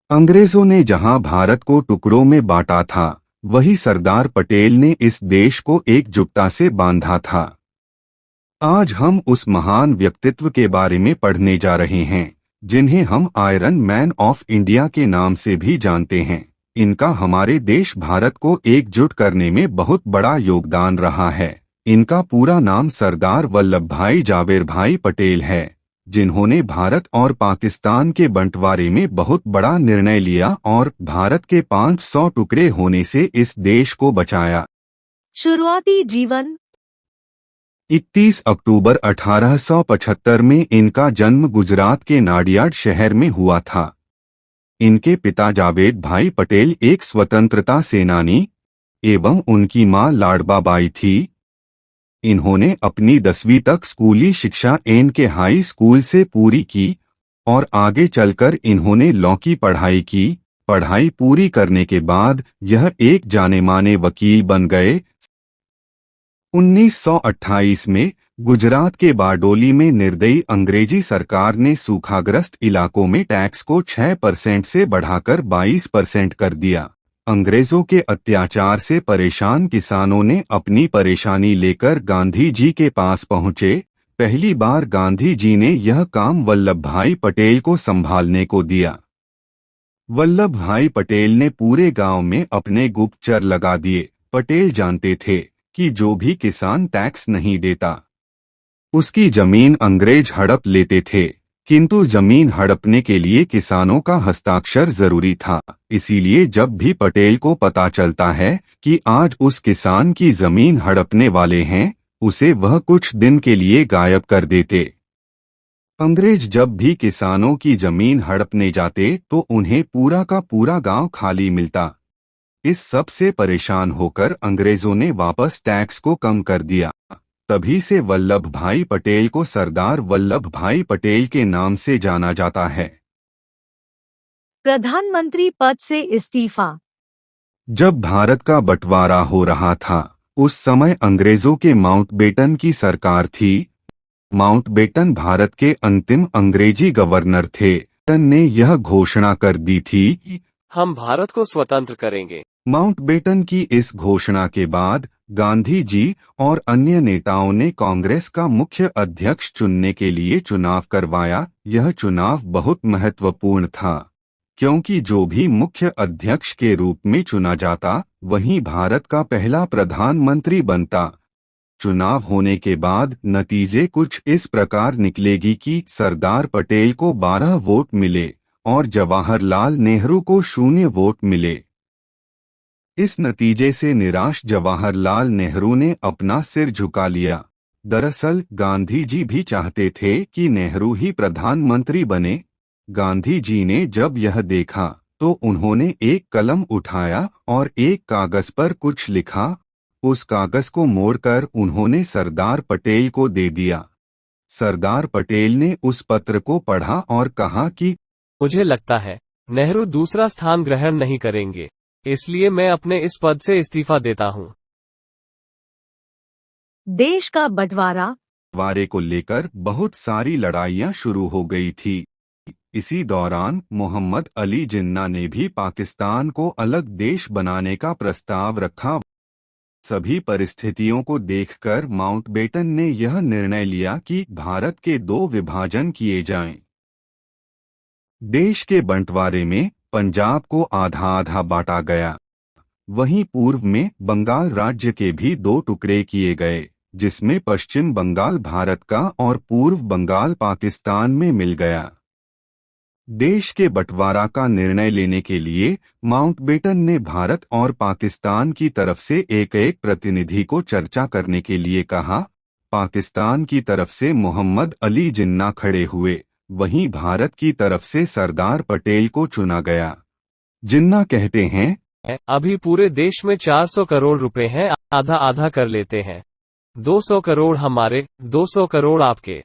अंग्रेजों ने जहां भारत को टुकड़ों में बांटा था, वही सरदार पटेल ने इस देश को एकजुटता से बांधा था। आज हम उस महान व्यक्तित्व के बारे में पढ़ने जा रहे हैं, जिन्हें हम आयरन मैन ऑफ इंडिया के नाम से भी जानते हैं। इनका हमारे देश भारत को एकजुट करने में बहुत बड़ा योगदान रहा है। इनका पूरा नाम सरदार वल्लभ भाई जावेर भाई पटेल है, जिन्होंने भारत और पाकिस्तान के बंटवारे में बहुत बड़ा निर्णय लिया और भारत के 500 टुकड़े होने से इस देश को बचाया। शुरुआती जीवन। 31 अक्टूबर 1875 में इनका जन्म गुजरात के नाडियाड शहर में हुआ था। इनके पिता जावेद भाई पटेल एक स्वतंत्रता सेनानी एवं उनकी मां लाडबाबाई थी। इन्होंने अपनी 10वीं तक स्कूली शिक्षा एन के हाई स्कूल से पूरी की और आगे चलकर इन्होंने लॉ की पढ़ाई की। पढ़ाई पूरी करने के बाद यह एक जाने माने वकील बन गए। 1928 में गुजरात के बारडोली में निर्दयी अंग्रेजी सरकार ने सूखाग्रस्त इलाकों में टैक्स को 6% से बढ़ाकर 22% कर दिया। अंग्रेजों के अत्याचार से परेशान किसानों ने अपनी परेशानी लेकर गांधी जी के पास पहुंचे। पहली बार गांधी जी ने यह काम वल्लभ भाई पटेल को संभालने को दिया। वल्लभ भाई पटेल ने पूरे गांव में अपने गुप्तचर लगा दिए। पटेल जानते थे कि जो भी किसान टैक्स नहीं देता, उसकी जमीन अंग्रेज हड़प लेते थे, किंतु जमीन हड़पने के लिए किसानों का हस्ताक्षर जरूरी था। इसीलिए जब भी पटेल को पता चलता है कि आज उस किसान की जमीन हड़पने वाले हैं, उसे वह कुछ दिन के लिए गायब कर देते। अंग्रेज जब भी किसानों की जमीन हड़पने जाते तो उन्हें पूरा का पूरा गांव खाली मिलता। इस सब से परेशान होकर अंग्रेजों ने वापस टैक्स को कम कर दिया। तभी से वल्लभ भाई पटेल को सरदार वल्लभ भाई पटेल के नाम से जाना जाता है। प्रधानमंत्री पद से इस्तीफा। जब भारत का बंटवारा हो रहा था, उस समय अंग्रेजों के माउंटबेटन की सरकार थी। माउंटबेटन भारत के अंतिम अंग्रेजी गवर्नर थे। माउंटबेटन ने यह घोषणा कर दी थी कि हम भारत को स्वतंत्र करेंगे। माउंटबेटन की इस घोषणा के बाद गांधी जी और अन्य नेताओं ने कांग्रेस का मुख्य अध्यक्ष चुनने के लिए चुनाव करवाया। यह चुनाव बहुत महत्वपूर्ण था, क्योंकि जो भी मुख्य अध्यक्ष के रूप में चुना जाता, वही भारत का पहला प्रधानमंत्री बनता। चुनाव होने के बाद नतीजे कुछ इस प्रकार निकलेगी कि सरदार पटेल को 12 वोट मिले और जवाहरलाल नेहरू को 0 वोट मिले। इस नतीजे से निराश जवाहरलाल नेहरू ने अपना सिर झुका लिया। दरअसल गांधी जी भी चाहते थे कि नेहरू ही प्रधानमंत्री बने। गांधी जी ने जब यह देखा तो उन्होंने एक कलम उठाया और एक कागज पर कुछ लिखा। उस कागज को मोड़कर उन्होंने सरदार पटेल को दे दिया। सरदार पटेल ने उस पत्र को पढ़ा और कहा कि मुझे लगता है नेहरू दूसरा स्थान ग्रहण नहीं करेंगे, इसलिए मैं अपने इस पद से इस्तीफा देता हूं। देश का बंटवारे को लेकर बहुत सारी लड़ाइयां शुरू हो गई थी। इसी दौरान मोहम्मद अली जिन्ना ने भी पाकिस्तान को अलग देश बनाने का प्रस्ताव रखा। सभी परिस्थितियों को देखकर माउंटबेटन ने यह निर्णय लिया कि भारत के 2 विभाजन किए जाएं। देश के बंटवारे में पंजाब को आधा आधा बांटा गया। वहीं पूर्व में बंगाल राज्य के भी 2 टुकड़े किए गए, जिसमें पश्चिम बंगाल भारत का और पूर्व बंगाल पाकिस्तान में मिल गया। देश के बंटवारा का निर्णय लेने के लिए माउंटबेटन ने भारत और पाकिस्तान की तरफ से एक प्रतिनिधि को चर्चा करने के लिए कहा। पाकिस्तान की तरफ से मोहम्मद अली जिन्ना खड़े हुए, वहीं भारत की तरफ से सरदार पटेल को चुना गया। जिन्ना कहते हैं, अभी पूरे देश में 400 करोड़ रुपए हैं, आधा आधा कर लेते हैं। 200 करोड़ हमारे, 200 करोड़ आपके।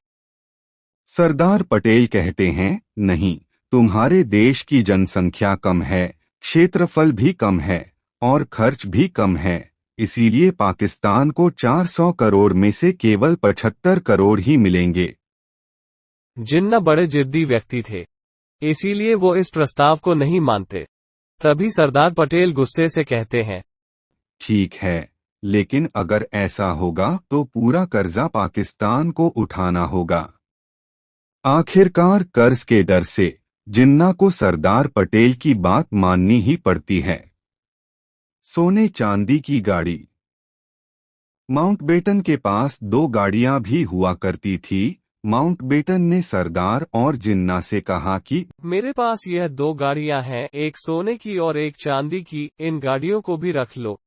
सरदार पटेल कहते हैं, नहीं, तुम्हारे देश की जनसंख्या कम है, क्षेत्रफल भी कम है और खर्च भी कम है, इसीलिए पाकिस्तान को 400 करोड़ में से केवल 75 करोड़ ही मिलेंगे। जिन्ना बड़े जिद्दी व्यक्ति थे। इसीलिए वो इस प्रस्ताव को नहीं मानते। तभी सरदार पटेल गुस्से से कहते हैं, ठीक है, लेकिन अगर ऐसा होगा तो पूरा कर्जा पाकिस्तान को उठाना होगा। आखिरकार कर्ज के डर से जिन्ना को सरदार पटेल की बात माननी ही पड़ती है। सोने चांदी की गाड़ी। माउंटबेटन के पास 2 गाड़ियां भी हुआ करती थी। माउंटबेटन ने सरदार और जिन्ना से कहा कि मेरे पास यह 2 गाड़ियां हैं, एक सोने की और एक चांदी की, इन गाड़ियों को भी रख लो।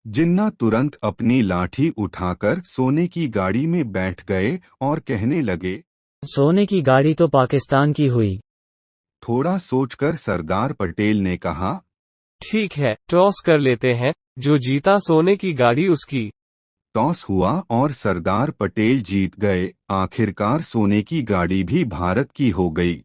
जिन्ना तुरंत अपनी लाठी उठाकर सोने की गाड़ी में बैठ गए और कहने लगे, सोने की गाड़ी तो पाकिस्तान की हुई। थोड़ा सोचकर सरदार पटेल ने कहा, ठीक है, टॉस कर लेते हैं, जो जीता सोने की गाड़ी उसकी। टॉस हुआ और सरदार पटेल जीत गए। आखिरकार सोने की गाड़ी भी भारत की हो गई।